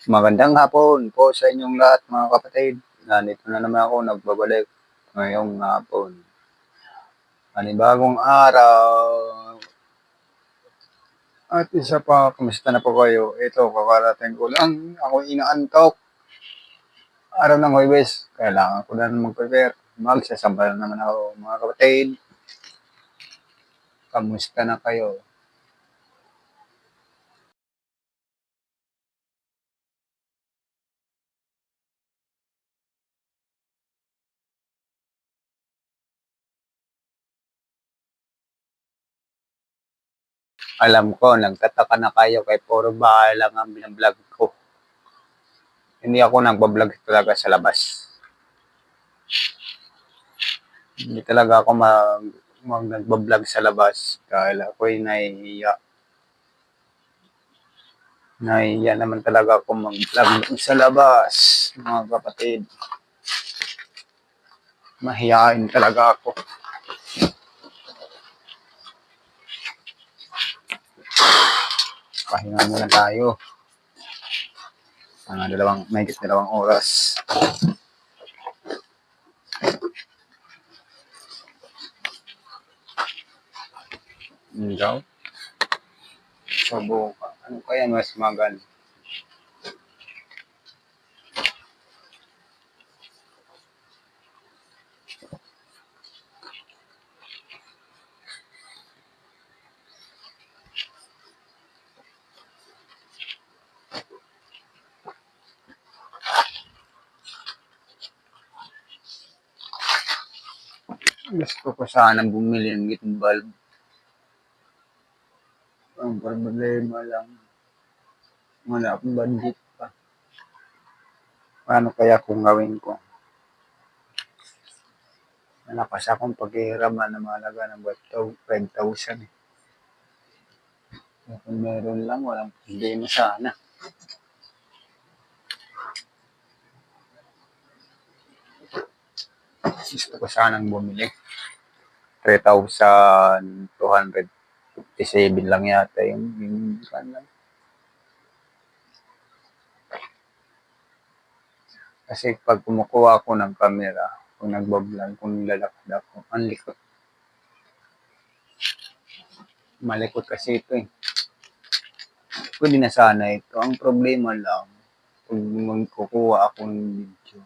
Magandang hapon po sa inyong lahat mga kapatid. Nandito na naman ako nagbabalik ngayong hapon. Panibagong araw. At isa pa, kumusta na po kayo? Ito, kakarating ko lang. Ako inaantok. Araw ng Huwebes. Kailangan ko na mag-prepare. Magsasambal naman ako mga kapatid. Kamusta na kayo? Alam ko, nagtataka na kayo kay puro bahay lang ang binablog ko. Hindi ako nagbablog talaga sa labas. Hindi talaga ako nagbablog sa labas dahil ako'y nahihiya. Nahihiya naman talaga ako mag-vlog sa labas, mga kapatid. Mahihain talaga ako. Pahinga muna tayo. Mahigit dalawang oras. Daw. Subukan. Ano kaya mas maganda? Gusto ko sanang bumili ng gitong bulb. Ang problema lang, wala akong budget pa. Paano kaya kung gawin ko? Malakas akong paghihiraman na mahalaga ng 5,000 eh. Kung meron lang, walang problema sana. Gusto ko sanang bumili. 3,257 lang yata yung kasi pag kumukuha ako ng camera, kung nagbablog, kung nilalakad ako, ang likot. Malikot kasi ito eh. Pwede na sana ito. Ang problema lang, pag magkukuha ako ng video,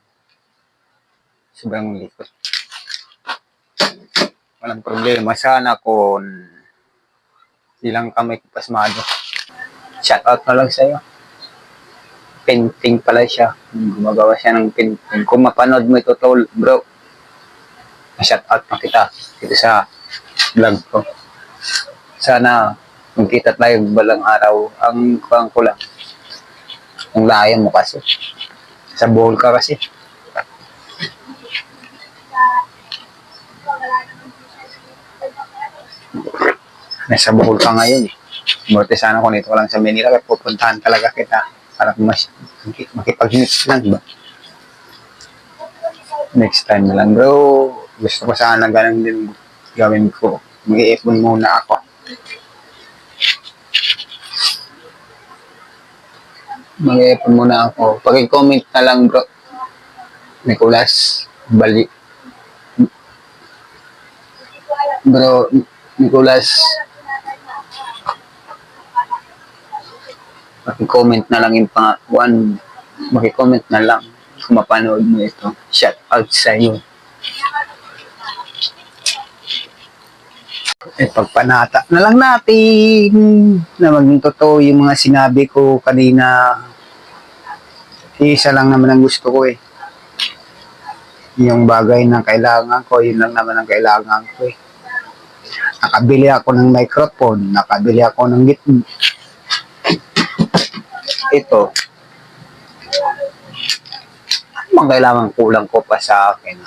sobrang likot. Walang problema. Sana kung ilang kamay ko pasmado. Shoutout na lang sa'yo. Painting pala siya. Gumagawa siya ng painting. Kung mapanood mo ito, tol, bro, shoutout na kita dito sa vlog ko. Sana magkita tayo balang araw. Ang kuwang ko lang, ang layo mo kasi. Sa bowl ka kasi. Nasa Bohol ka ngayon eh. Buti sana kung dito ka lang sa Manila, pupuntahan talaga kita para makipag-meet lang ba? Next time na lang bro. Gusto ko sana ganun din gawin ko. Mag-iipon muna ako. Mag-iipon muna ako. Pag-comment na lang bro. Nicolas, bali. Bro, Nicolas, maki-comment na lang yung maki-comment na lang kung mapanood mo ito. Shout out sa iyo. Pagpanata na lang natin na maging totoo yung mga sinabi ko kanina. Isa lang naman ang gusto ko eh. Yung bagay na kailangan ko, yun lang naman ang kailangan ko eh. Nakabili ako ng microphone, nakabili ako ng gitna. Ito, ano kailangan kulang ko pa sa akin?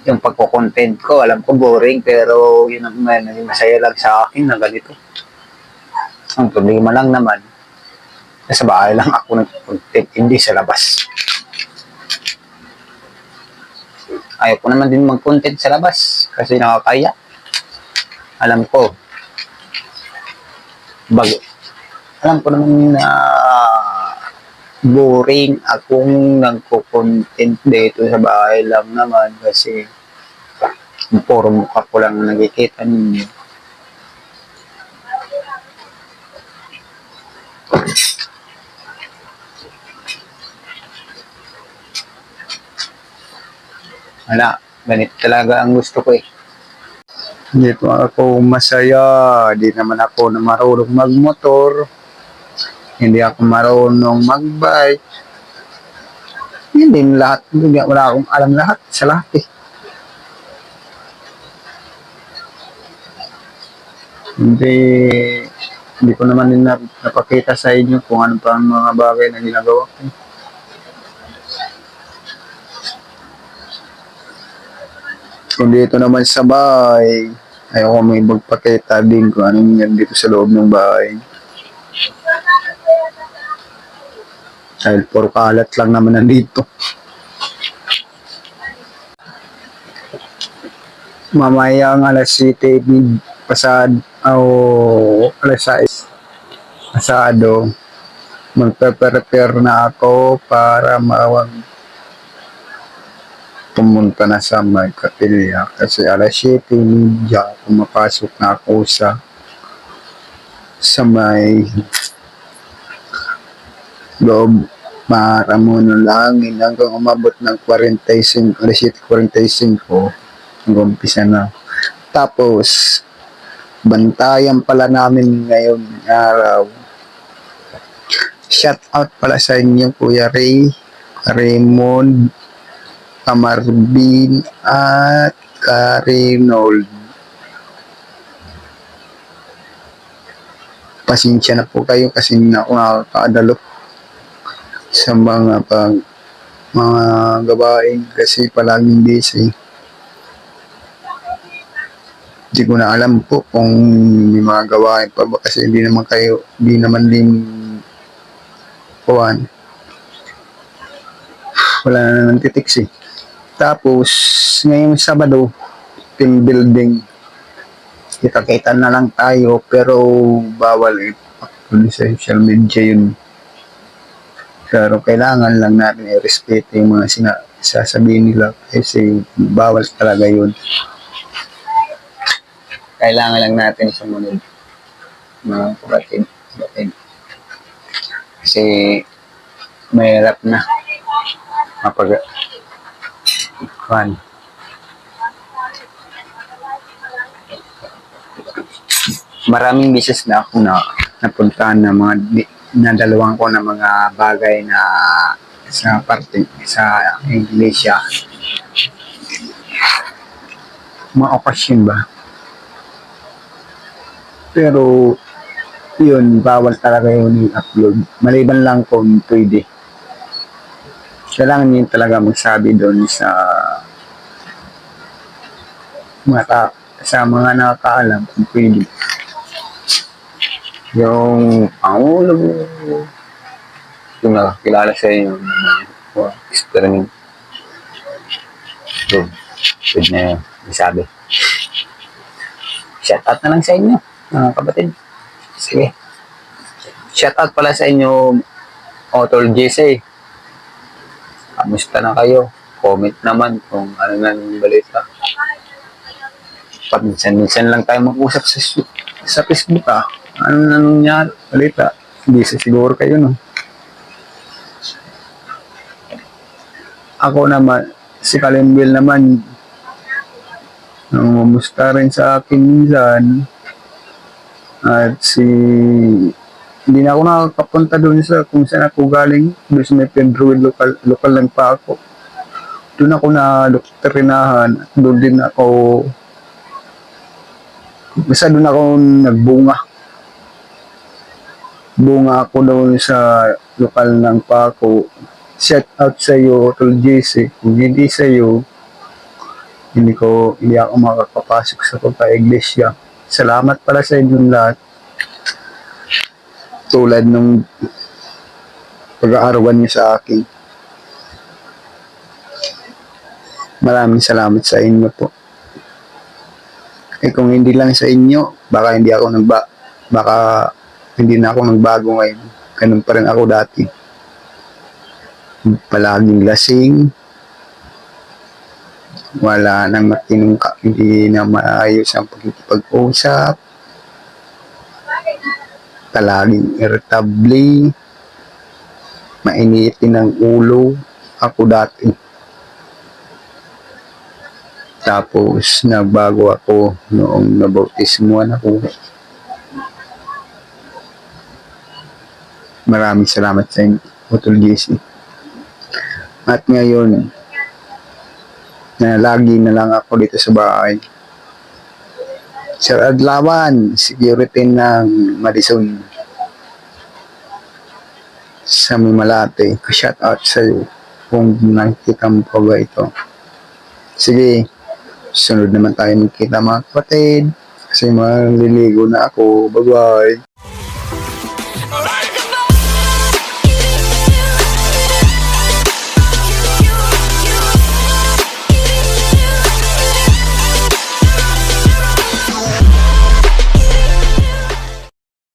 Yung pagko-content ko, alam ko boring, pero yun ang masaya lang sa akin na ganito. Ang problema lang naman, nasa bahay lang ako nag-content, hindi sa labas. Ayaw ko naman din mag-content sa labas kasi nakakaya. Alam ko naman na boring akong nagko-content dito sa bahay lang naman kasi puro mukha ko lang nakikita ninyo. Wala, ganito talaga ang gusto ko eh. Dito ako masaya, di naman ako na marunong magmotor, hindi ako marunong magbike, hindi lahat, hindi, wala akong alam lahat sa lahat eh. Hindi ko naman din napakita sa inyo kung ano pa ang mga bagay na ginagawa ko. Kung dito naman sa bahay, ayoko may magpakita din kung anong yan dito sa loob ng bahay. Dahil puro kalat lang naman nandito. Mamayang alas 7 pasado o alas 6 pasado, magpe-prepare na ako para pumunta na sa may kapilya kasi alas 7:30 pumapasok na ako sa may loob para muna langin hanggang umabot ng 45, alas 7:45 nag-umpisa na. Tapos bantayan pala namin ngayon araw. Shout out pala sa inyo Kuya Ray, Raymond, Amarbin at Karinold. Pasensya na po kayo kasi hindi na ako nakakadalo sa mga gawain kasi palaging busy. Hindi ko na alam po kung may mga gawain pa ba kasi hindi naman din kuwan. Wala na naman titiks eh. Tapos, ngayong Sabado, team building. Kita-kita na lang tayo pero bawal eh. Sa social media yun. Pero kailangan lang natin i-respeto yung mga sasabihin nila kasi bawal talaga yun. Kailangan lang natin sumunod mga kapatid. Kasi mahirap na maraming beses na ako napuntahan na nadalawan ko na mga bagay na sa iglesia. Mga okasyon ba? Pero yun, bawal talaga yun i-upload. Maliban lang kung pwede. Kailangan yun talaga magsabi doon sa mga nakakaalam kung pwede. Yung pangulo, yung nakakilala sa inyo, experiment. So, pwede na yun, isabi. Shout out na lang sa inyo, mga kapatid. Sige. Shout out pala sa inyo, Otol JC. Kamusta na kayo? Comment naman kung ano na yung balita. Minsan lang tayo mag-usap sa Facebook ah. Ano na nangyari? Balita. Hindi siguro kayo no. Ako naman, si Kalimbil naman, namumusta rin sa akin minsan. At hindi na ako nakakapunta doon sa kung saan ako galing. Doon sa may Pedro, lokal lang pa ako. Doon ako na doktrinahan. Doon din ako, basta doon ako nagbunga. Bunga ako doon sa lokal ng Paco. Shout out sa iyo, Tol JC. Kung hindi sa iyo, hindi ako makakapasok sa pagka-iglesia. Salamat pala sa inyong lahat. Tulad nung pag-aarawan niyo sa akin. Maraming salamat sa inyo po. Kung hindi lang sa inyo, baka hindi na ako nagbago ngayon. Ganun pa rin ako dati. palaging lasing, wala nang matinong hindi na maayos ang pagkikipag-usap, palaging irritable, mainitin ang ulo, ako dati. Tapos, nagbago ako noong nabautismuhan ako. Maraming salamat sa inyo, Utol JC. At ngayon, na lagi na lang ako dito sa bahay. Sir Adlawan, security ng Madison sa Mimalate. Shout out sa iyo kung nakikita mo pa ba ito. Sige, sunod naman tayo magkita mga kapatid kasi maliligo na ako. Bye-bye.